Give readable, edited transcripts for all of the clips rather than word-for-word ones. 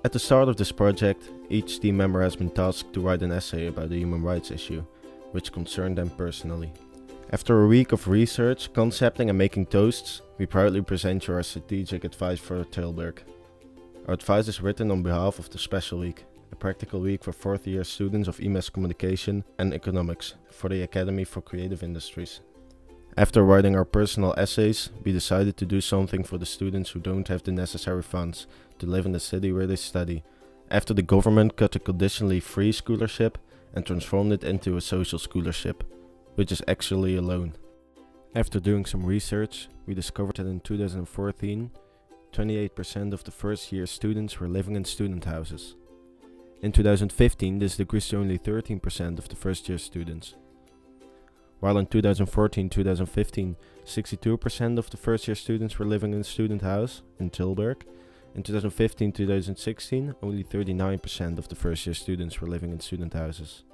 At the start of this project, each team member has been tasked to write an essay about a human rights issue, which concerned them personally. After a week of research, concepting and making toasts, we proudly present you our strategic advice for Tilburg. Our advice is written on behalf of the Special Week, a practical week for fourth year students of mass communication and economics for the Academy for Creative Industries. After writing our personal essays, we decided to do something for the students who don't have the necessary funds to live in the city where they study, after the government cut a conditionally free scholarship and transformed it into a social scholarship, which is actually a loan. After doing some research, we discovered that in 2014, 28% of the first year students were living in student houses. In 2015, this decreased to only 13% of the first year students. While in 2014-2015, 62% of the first year students were living in a student house in Tilburg, in 2015-2016, only 39% of the first year students were living in student houses.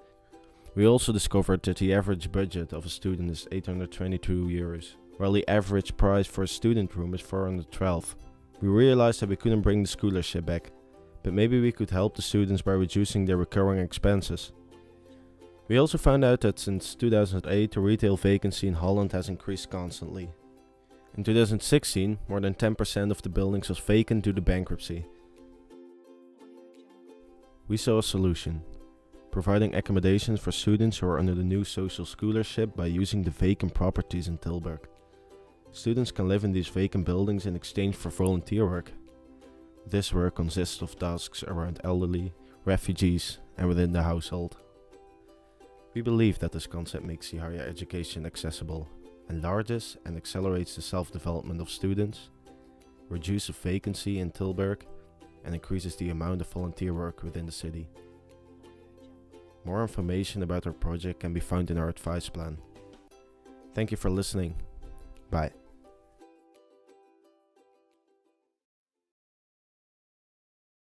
We also discovered that the average budget of a student is 822 euros, while the average price for a student room is 412. We realized that we couldn't bring the scholarship back, but maybe we could help the students by reducing their recurring expenses. We also found out that since 2008 the retail vacancy in Holland has increased constantly. In 2016, more than 10% of the buildings was vacant due to bankruptcy. We saw a solution: providing accommodations for students who are under the new social scholarship by using the vacant properties in Tilburg. Students can live in these vacant buildings in exchange for volunteer work. This work consists of tasks around elderly, refugees, and within the household. We believe that this concept makes the higher education accessible, enlarges and accelerates the self-development of students, reduces vacancy in Tilburg, and increases the amount of volunteer work within the city. More information about our project can be found in our advice plan. Thank you for listening. Bye.